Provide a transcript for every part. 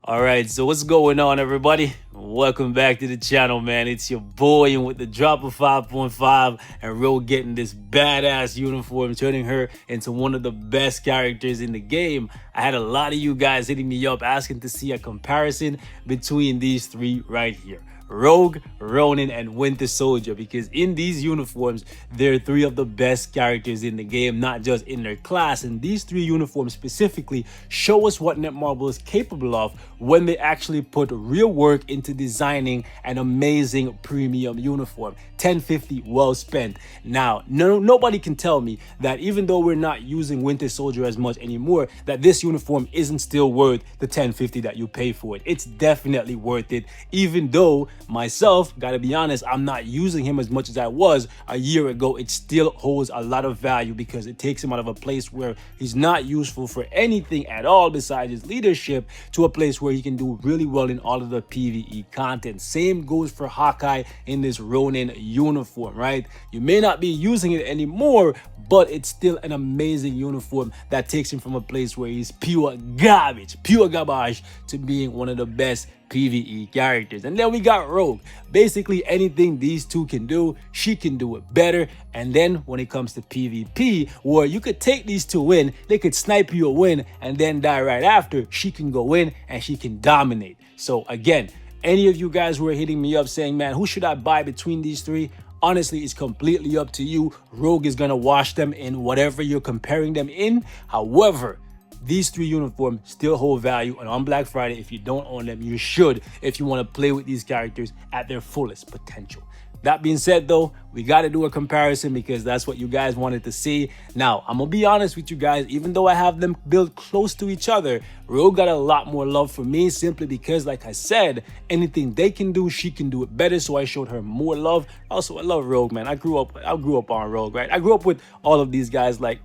All right, so what's going on, everybody? Welcome back to the channel, man. It's your boy, and with the drop of 5.5 and Ro getting this badass uniform, turning her into one of the best characters in the game. I had a lot of you guys hitting me up asking to see a comparison between these three right here: Rogue, Ronin, and Winter Soldier, because in these uniforms, they're three of the best characters in the game, not just in their class. And these three uniforms specifically show us what Netmarble is capable of when they actually put real work into designing an amazing premium uniform. 1050 well spent. Now, nobody can tell me that even though we're not using Winter Soldier as much anymore, that this uniform isn't still worth the 1050 that you pay for it. It's definitely worth it, even though myself, gotta be honest, I'm not using him as much as I was a year ago. It still holds a lot of value because it takes him out of a place where he's not useful for anything at all besides his leadership to a place where he can do really well in all of the PvE content. Same goes for Hawkeye in this Ronin uniform, right? You may not be using it anymore, but it's still an amazing uniform that takes him from a place where he's pure garbage, to being one of the best PvE characters. And then we got Rogue. Basically anything these two can do, she can do it better. And then when it comes to PvP, where you could take these two in, they could snipe you a win and then die right after, she can go in and she can dominate. So again, any of you guys who are hitting me up saying, man, who should I buy between these three? Honestly, it's completely up to you. Rogue is gonna wash them in whatever you're comparing them in. However, these three uniforms still hold value, and on Black Friday, if you don't own them, you should if you want to play with these characters at their fullest potential. That being said, though, we got to do a comparison because that's what you guys wanted to see. Now, I'm going to be honest with you guys, even though I have them built close to each other, Rogue got a lot more love for me simply because, like I said, anything they can do, she can do it better, so I showed her more love. Also, I love Rogue, man. I grew up on Rogue, right? I grew up with all of these guys, I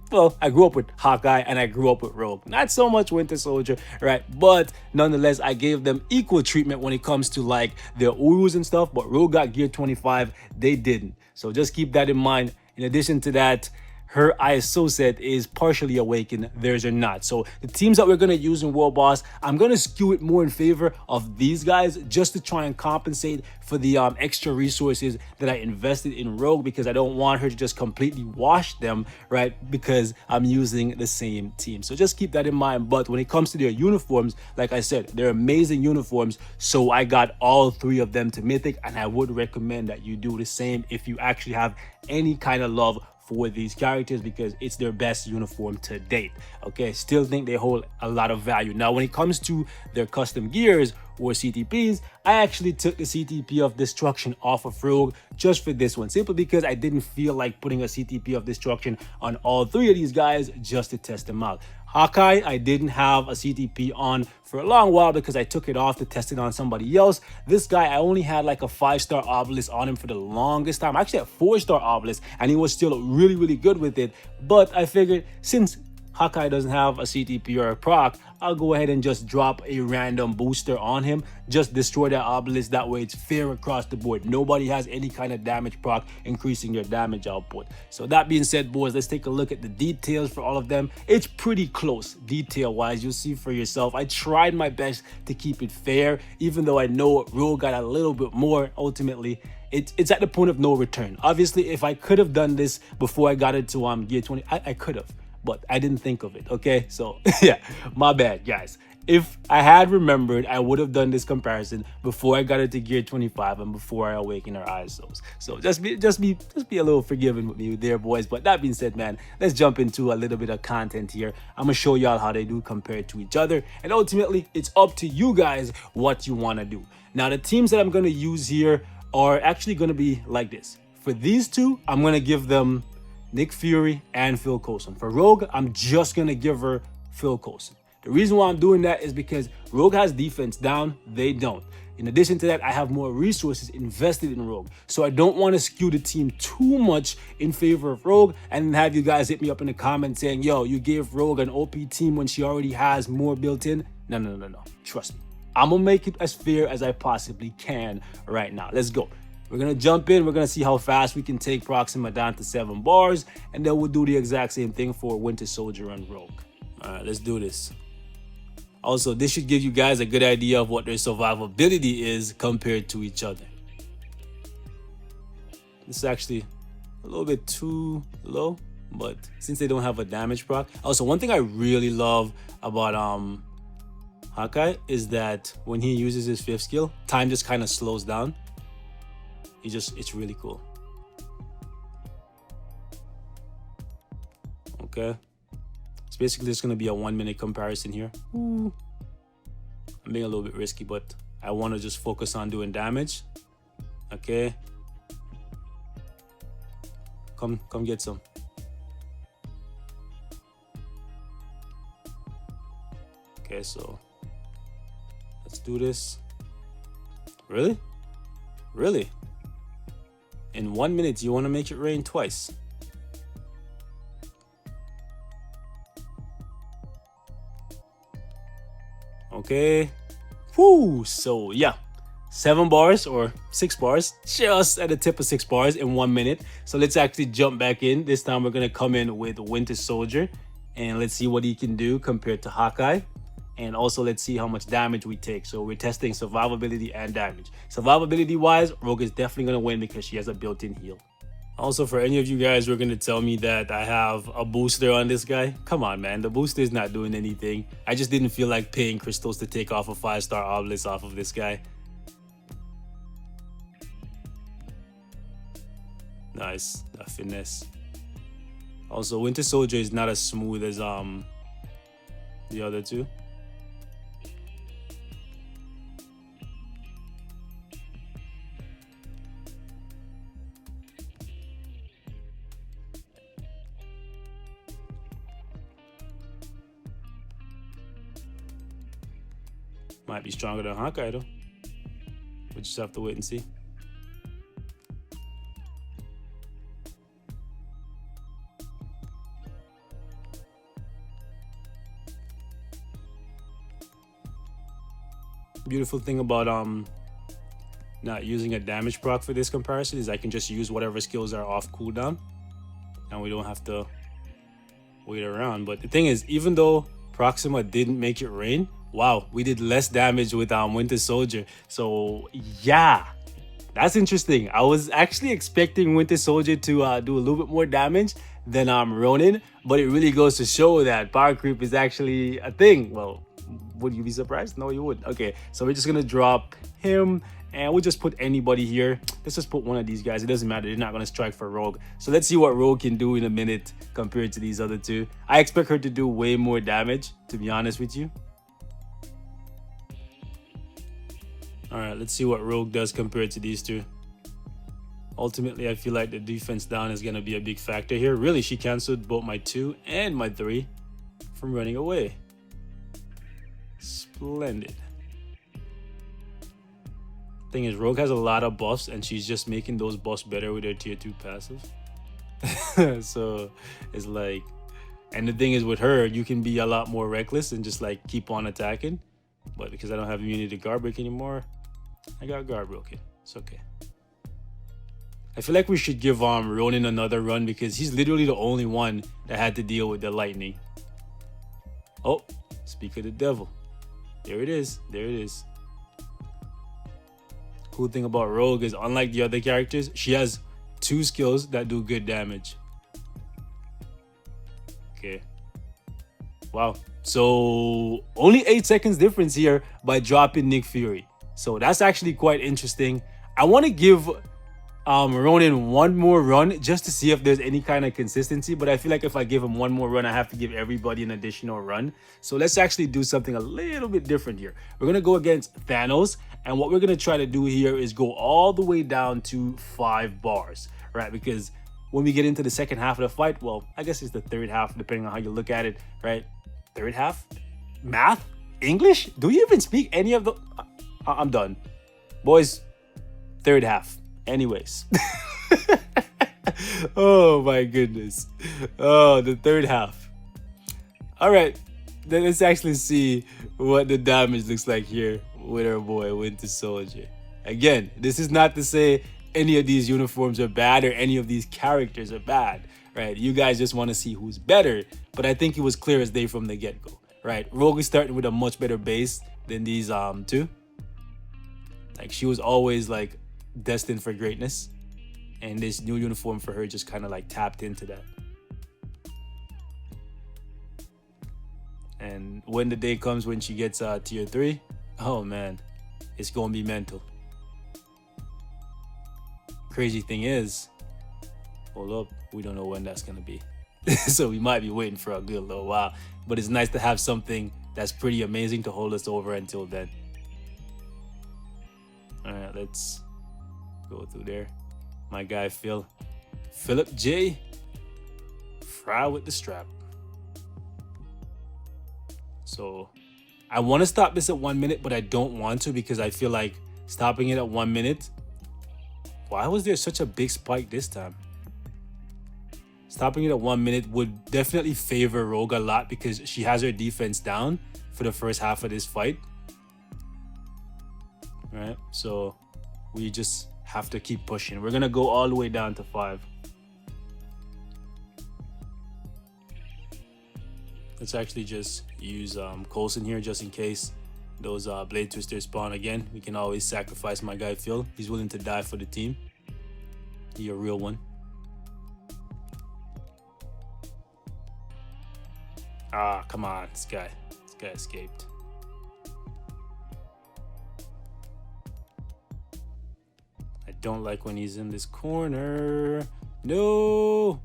grew up with Hawkeye and I grew up with Rogue. Not so much Winter Soldier, right? But nonetheless, I gave them equal treatment when it comes to like their Urus and stuff, but Rogue got gear 25, they didn't. So just keep that in mind. In addition to that, her ISO set is partially awakened, theirs are not. So the teams that we're going to use in World Boss, I'm going to skew it more in favor of these guys just to try and compensate for the extra resources that I invested in Rogue, because I don't want her to just completely wash them, right? Because I'm using the same team. So just keep that in mind. But when it comes to their uniforms, like I said, they're amazing uniforms. So I got all three of them to Mythic, and I would recommend that you do the same if you actually have any kind of love for these characters, because it's their best uniform to date. Okay, still think they hold a lot of value. Now, when it comes to their custom gears or CTPs, I actually took the CTP of Destruction off of Rogue just for this one, simply because I didn't feel like putting a CTP of Destruction on all three of these guys just to test them out. Hawkeye, I didn't have a CTP on for a long while because I took it off to test it on somebody else. This guy, I only had like a 5-star obelisk on him for the longest time. I actually had 4-star obelisk and he was still really good with it. But I figured since Hawkeye doesn't have a CTP or a proc, I'll go ahead and just drop a random booster on him. Just destroy that obelisk. That way it's fair across the board. Nobody has any kind of damage proc increasing their damage output. So that being said, boys, let's take a look at the details for all of them. It's pretty close detail wise. You'll see for yourself. I tried my best to keep it fair, even though I know Rogue got a little bit more. Ultimately, it's at the point of no return. Obviously, if I could have done this before I got it to gear 20, I could have, but I didn't think of it. Okay, so yeah, my bad, guys. If I had remembered, I would have done this comparison before I got it to gear 25 and before I awakened our ISOs. So just be a little forgiving with me there, boys. But that being said, man, let's jump into a little bit of content here. I'm gonna show y'all how they do compared to each other, and ultimately it's up to you guys what you want to do. Now, the teams that I'm gonna use here are actually gonna be like this. For these two, I'm gonna give them Nick Fury and Phil Coulson. For Rogue, I'm just gonna give her Phil Coulson. The reason why I'm doing that is because Rogue has defense down, they don't. In addition to that, I have more resources invested in Rogue. So I don't want to skew the team too much in favor of Rogue and have you guys hit me up in the comments saying, yo, you gave Rogue an OP team when she already has more built in. No. Trust me. I'm gonna make it as fair as I possibly can right now. Let's go. We're gonna jump in. We're gonna see how fast we can take Proxima down to 7 bars, and then we'll do the exact same thing for Winter Soldier and Rogue. All right, let's do this. Also, this should give you guys a good idea of what their survivability is compared to each other. This is actually a little bit too low, but since they don't have a damage proc. Also, one thing I really love about Hawkeye is that when he uses his 5th skill, time just kind of slows down. It's really cool. Okay. It's basically just gonna be a 1-minute comparison here. Ooh. I'm being a little bit risky, but I want to just focus on doing damage. Okay. Come get some. Okay, so let's do this. Really? Really? In 1 minute, you want to make it rain twice? Okay. Whoo! So yeah, 7 bars or 6 bars, just at the tip of 6 bars in 1 minute. So let's actually jump back in. This time we're gonna come in with Winter Soldier, and let's see what he can do compared to Hawkeye. And also let's see how much damage we take. So we're testing survivability and damage. Survivability wise, Rogue is definitely gonna win because she has a built-in heal. Also, for any of you guys who are going to tell me that I have a booster on this guy, come on, man. The booster is not doing anything. I just didn't feel like paying crystals to take off a 5-star obelisk off of this guy. Nice. That finesse. Also, Winter Soldier is not as smooth as the other two. Might be stronger than Hawkeye though. We just have to wait and see. Beautiful thing about not using a damage proc for this comparison is I can just use whatever skills are off cooldown, and we don't have to wait around. But the thing is, even though Proxima didn't make it rain, wow, we did less damage with Winter Soldier. So yeah, that's interesting. I was actually expecting Winter Soldier to do a little bit more damage than Ronin, but it really goes to show that power creep is actually a thing. Well, would you be surprised? No, you wouldn't. Okay, so we're just gonna drop him, and we'll just put anybody here. Let's just put one of these guys. It doesn't matter. They're not gonna strike for Rogue. So let's see what Rogue can do in a minute compared to these other two. I expect her to do way more damage, to be honest with you. All right, let's see what Rogue does compared to these two. Ultimately, I feel like the defense down is going to be a big factor here. Really, she canceled both my 2 and my 3 from running away. Splendid. Thing is, Rogue has a lot of buffs, and she's just making those buffs better with her tier 2 passive. So it's like, and the thing is with her, you can be a lot more reckless and just like keep on attacking. But because I don't have immunity to guard break anymore, I got guard broken. It's okay. I feel like we should give Ronin another run because he's literally the only one that had to deal with the lightning. Oh, speak of the devil. There it is. There it is. Cool thing about Rogue is, unlike the other characters, she has 2 skills that do good damage. Okay. Wow. So only 8 seconds difference here by dropping Nick Fury. So that's actually quite interesting. I want to give Ronin one more run just to see if there's any kind of consistency. But I feel like if I give him one more run, I have to give everybody an additional run. So let's actually do something a little bit different here. We're going to go against Thanos. And what we're going to try to do here is go all the way down to 5 bars, right? Because when we get into the second half of the fight, well, I guess it's the third half, depending on how you look at it, right? Third half? Math? English? Do you even speak any of the... I'm done. Boys, third half. Anyways. Oh my goodness. Oh, the third half. All right. Then let's actually see what the damage looks like here with our boy Winter Soldier. Again, this is not to say any of these uniforms are bad or any of these characters are bad, right? You guys just want to see who's better, but I think it was clear as day from the get-go, right? Rogue is starting with a much better base than these two. Like, she was always like destined for greatness, and this new uniform for her just kind of like tapped into that. And when the day comes when she gets tier 3, oh man, it's gonna be mental. Crazy thing is, hold up, we don't know when that's gonna be. So we might be waiting for a good little while, but it's nice to have something that's pretty amazing to hold us over until then. All right, let's go through there. My guy Philip J. Fry with the strap. So I want to stop this at 1 minute, but I don't want to because I feel like stopping it at 1 minute. Why was there such a big spike this time? Stopping it at 1 minute would definitely favor Rogue a lot because she has her defense down for the first half of this fight. Right, so we just have to keep pushing. We're gonna go all the way down to 5. Let's actually just use Coulson here just in case those blade twisters spawn again. We can always sacrifice my guy Phil. He's willing to die for the team. He's a real one. Ah, come on, this guy escaped. I don't like when he's in this corner. No.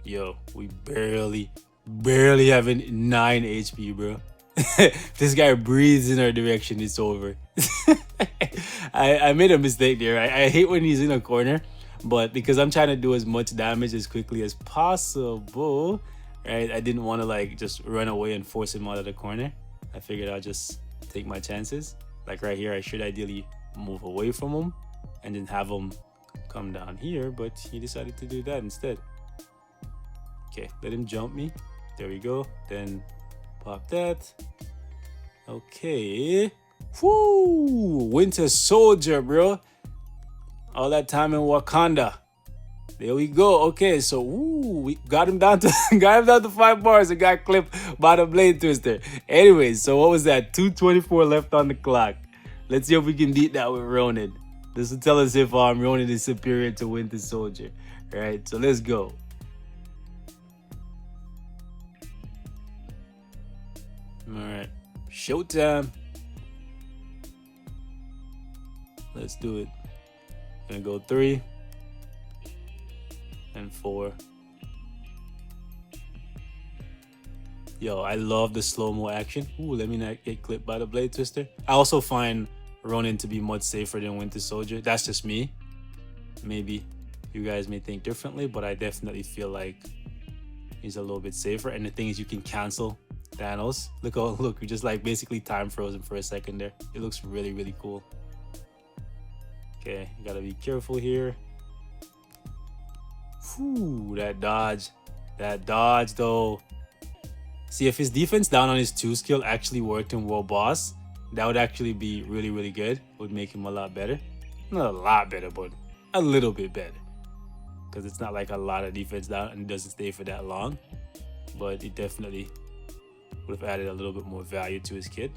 Yo, we barely having 9 HP, bro. This guy breathes in our direction, it's over. I made a mistake there. I hate when he's in a corner, but because I'm trying to do as much damage as quickly as possible, right? I didn't want to like just run away and force him out of the corner. I figured I'll just take my chances. Like right here, I should ideally move away from him and then have him come down here, but he decided to do that instead. Okay, let him jump me. There we go. Then pop that. Okay. Whoo! Winter Soldier, bro. All that time in Wakanda. There we go. Okay, so we got him down to 5 bars and got clipped by the blade twister. Anyways, so what was that? 2:24 left on the clock. Let's see if we can beat that with Ronin. This will tell us if Ronin is superior to Winter Soldier. All right, so let's go. All right, showtime. Let's do it. Gonna go 3 and 4. Yo, I love the slow-mo action. Ooh, let me not get clipped by the blade twister. I also find Ronin to be much safer than Winter Soldier. That's just me. Maybe you guys may think differently, but I definitely feel like he's a little bit safer. And the thing is, you can cancel Thanos. Look, we just like basically time frozen for a second there. It looks really, really cool. Okay, you gotta be careful here. Whew, that dodge though. See, if his defense down on his 2 skill actually worked in World Boss, that would actually be really, really good. It would make him a lot better. Not a lot better, but a little bit better. Because it's not like a lot of defense down and it doesn't stay for that long. But it definitely would have added a little bit more value to his kit.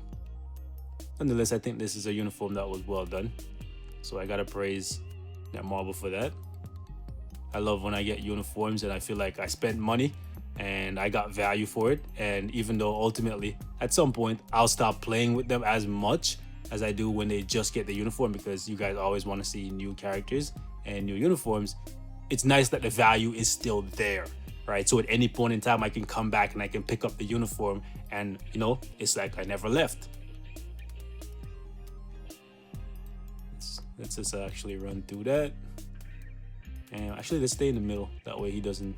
Nonetheless, I think this is a uniform that was well done. So I gotta praise that Marvel for that. I love when I get uniforms and I feel like I spent money and I got value for it. And even though ultimately at some point I'll stop playing with them as much as I do when they just get the uniform, because you guys always want to see new characters and new uniforms, it's nice that the value is still there, right? So at any point in time I can come back and I can pick up the uniform and, you know, it's like I never left. Let's just actually run through that. And actually, let's stay in the middle. That way he doesn't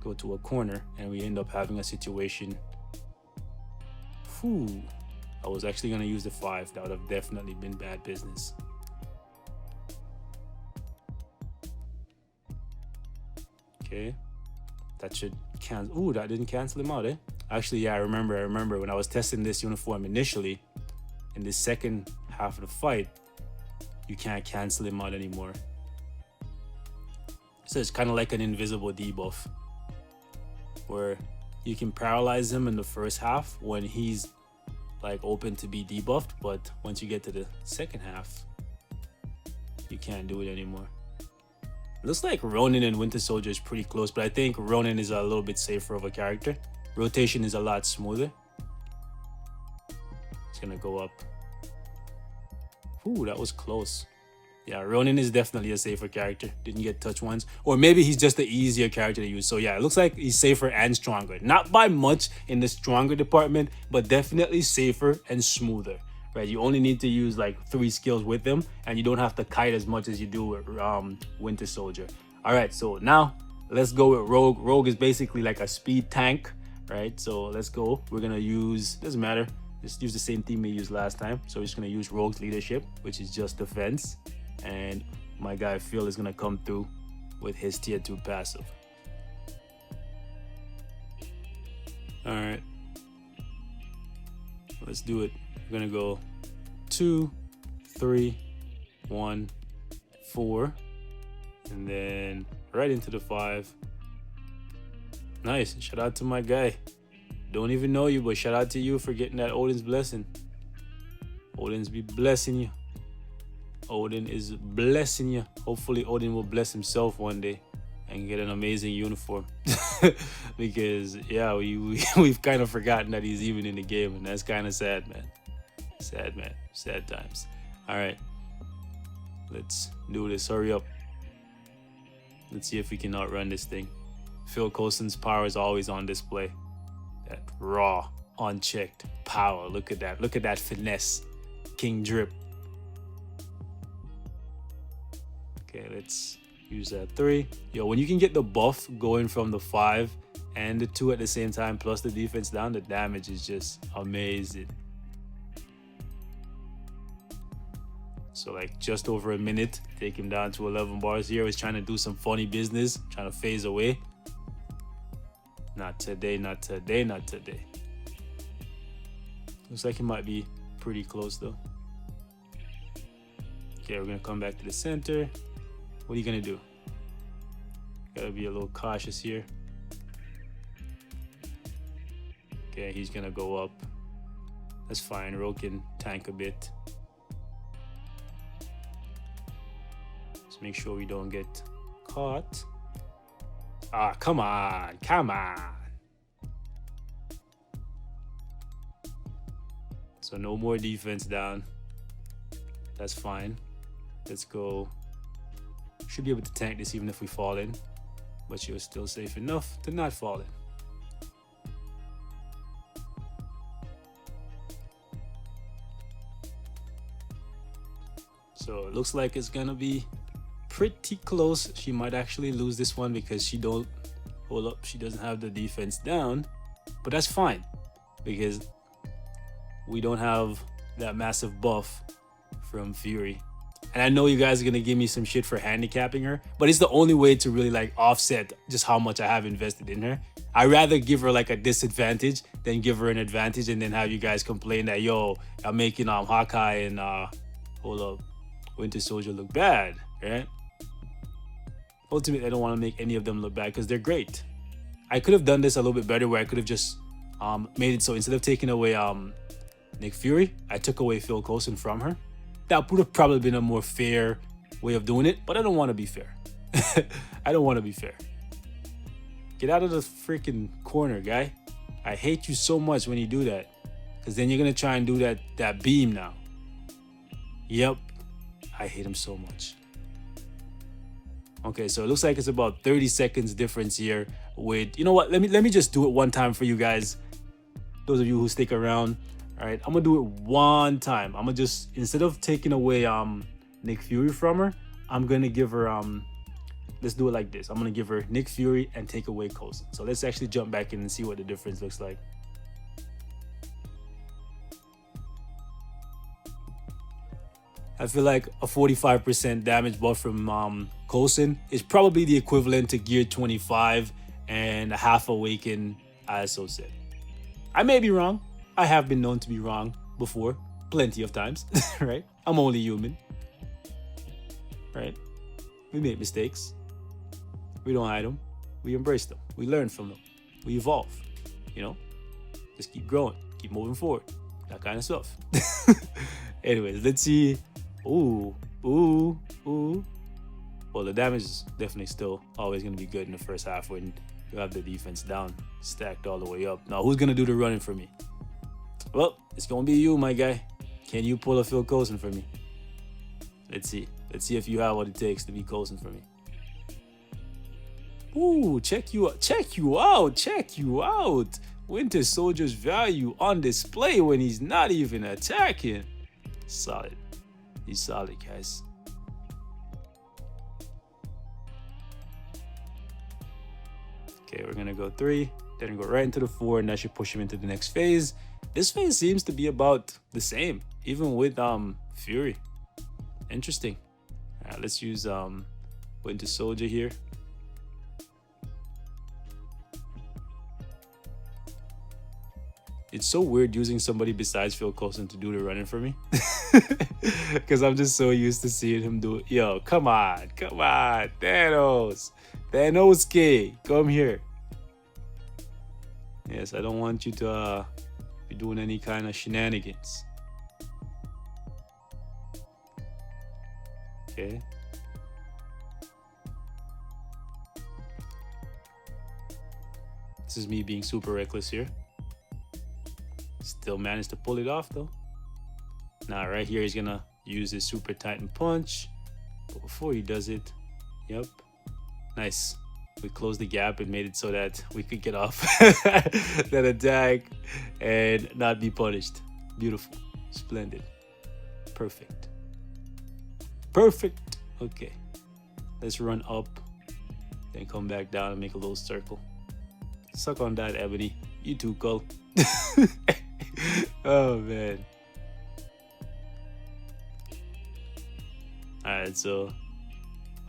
go to a corner and we end up having a situation. Whew. I was actually going to use the 5. That would have definitely been bad business. Okay. That should cancel. Ooh, that didn't cancel him out, eh? Actually, yeah, I remember when I was testing this uniform initially, in the second half of the fight, you can't cancel him out anymore. So it's kind of like an invisible debuff, where you can paralyze him in the first half when he's like open to be debuffed, but once you get to the second half, you can't do it anymore. Looks like Ronin and Winter Soldier is pretty close, but I think Ronin is a little bit safer of a character. Rotation is a lot smoother. It's gonna go up. Ooh, that was close. Yeah, Ronin is definitely a safer character. Didn't get touch once. Or maybe he's just the easier character to use. So yeah, it looks like he's safer and stronger. Not by much in the stronger department, but definitely safer and smoother. Right? You only need to use like 3 skills with him, and you don't have to kite as much as you do with Winter Soldier. All right, so now let's go with Rogue. Rogue is basically like a speed tank, right? So let's go. We're gonna use, doesn't matter. Just use the same theme we used last time. So we're just gonna use Rogue's leadership, which is just defense. And my guy Phil is gonna come through with his tier 2 passive. All right, let's do it. We're gonna go 2, 3, 1, 4, and then right into the 5. Nice. Shout out to my guy. Don't even know you, but shout out to you for getting that Odin's blessing. Odin's be blessing you. Odin is blessing you. Hopefully Odin will bless himself one day and get an amazing uniform. Because yeah, we've kind of forgotten that he's even in the game, and that's kind of sad, man. Sad, man. Sad times. All right, let's do this. Hurry up. Let's see if we can outrun this thing. Phil Coulson's power is always on display. That raw, unchecked power. Look at that. Look at that finesse. King drip. Okay, let's use that 3. Yo, when you can get the buff going from the 5 and the 2 at the same time, plus the defense down, the damage is just amazing. So like just over a minute, take him down to 11 bars here. He's trying to do some funny business, trying to phase away. Not today, not today, not today. Looks like he might be pretty close though. Okay, we're gonna come back to the center. What are you gonna do? Gotta be a little cautious here. Okay, he's gonna go up. That's fine. Ro can tank a bit. Let's make sure we don't get caught. Ah, come on, come on. So no more defense down. That's fine. Let's go. Should be able to tank this even if we fall in, but you're still safe enough to not fall in. So it looks like it's gonna be pretty close. She might actually lose this one because she doesn't have the defense down, but that's fine because we don't have that massive buff from Fury. And I know you guys are gonna give me some shit for handicapping her, but it's the only way to really like offset just how much I have invested in her. I'd rather give her like a disadvantage than give her an advantage and then have you guys complain that, yo, I'm making Hawkeye and Winter Soldier look bad, right? Ultimately, I don't want to make any of them look bad because they're great. I could have done this a little bit better where I could have just made it so instead of taking away Nick Fury, I took away Phil Coulson from her. That would have probably been a more fair way of doing it, but I don't want to be fair. I don't want to be fair. Get out of the freaking corner, guy. I hate you so much when you do that, because then you're going to try and do that beam now. Yep. I hate him so much. Okay, so it looks like it's about 30 seconds difference here with, you know what? Let me just do it one time for you guys. Those of you who stick around. All right, I'm gonna do it one time. I'm gonna just, instead of taking away Nick Fury from her, I'm gonna give her let's do it like this. I'm gonna give her Nick Fury and take away Coulson. So let's actually jump back in and see what the difference looks like. I feel like a 45% damage buff from Coulson is probably the equivalent to Gear 25 and a half awaken ISO set. I may be wrong. I have been known to be wrong before, plenty of times, right? I'm only human, right? We make mistakes. We don't hide them. We embrace them. We learn from them. We evolve. you know, just keep growing, keep moving forward, that kind of stuff. Anyways, let's see. Ooh. Well, the damage is definitely still always going to be good in the first half when you have the defense down, stacked all the way up. Now, who's going to do the running for me? Well, it's going to be you, my guy. Can you pull a Phil Coulson for me? Let's see. Let's see if you have what it takes to be Coulson for me. Ooh, check you out. Winter Soldier's value on display when he's not even attacking. Solid. He's solid, guys. Okay, we're gonna go 3, then go right into the 4, and that should push him into the next phase. This phase seems to be about the same, even with Fury. Interesting. All right, let's use Winter Soldier here. It's so weird using somebody besides Phil Coulson to do the running for me. Because I'm just so used to seeing him do it. Yo, come on. Thanos. Thanos, come here. Yes, I don't want you to be doing any kind of shenanigans. Okay. This is me being super reckless here. Still managed to pull it off though. Now right here he's gonna use his Super Titan Punch. But before he does it, yep. Nice. We closed the gap and made it so that we could get off that attack and not be punished. Beautiful. Splendid. Perfect. Okay. Let's run up. Then come back down and make a little circle. Suck on that, Ebony. You too, Cole. Oh, man. Alright, so...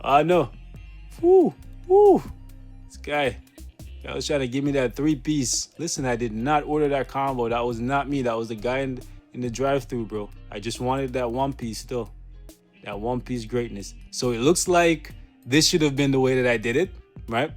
no. Woo! This guy was trying to give me that 3-piece. Listen, I did not order that combo. That was not me. That was the guy in the drive-thru, bro. I just wanted that 1-piece still. That 1-piece greatness. So it looks like this should have been the way that I did it, right?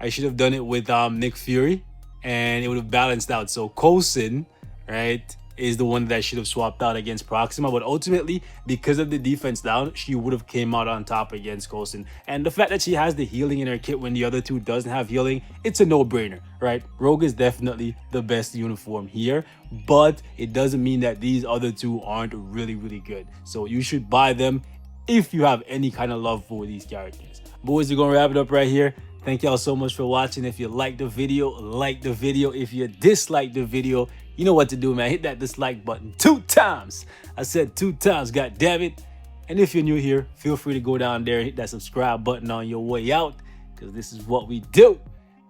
I should have done it with Nick Fury, and it would have balanced out. So Coulson, right, is the one that I should have swapped out against Proxima. But ultimately, because of the defense down, she would have came out on top against Coulson. And the fact that she has the healing in her kit when the other two doesn't have healing, it's a no-brainer, right? Rogue is definitely the best uniform here, but it doesn't mean that these other two aren't really, really good. So you should buy them if you have any kind of love for these characters. Boys, we're gonna wrap it up right here. Thank y'all so much for watching. If you liked the video, like the video. If you disliked the video, you know what to do, man. Hit that dislike button 2 times. I said 2 times, god damn it. And if you're new here, feel free to go down there and hit that subscribe button on your way out, because this is what we do,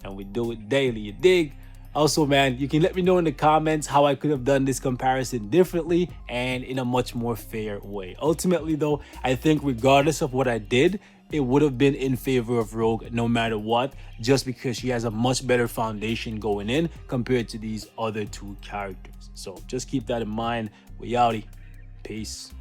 and we do it daily, you dig? Also, man, you can let me know in the comments how I could have done this comparison differently and in a much more fair way. Ultimately, though, I think regardless of what I did, it would have been in favor of Rogue no matter what, just because she has a much better foundation going in compared to these other two characters. So just keep that in mind. We outie. Peace.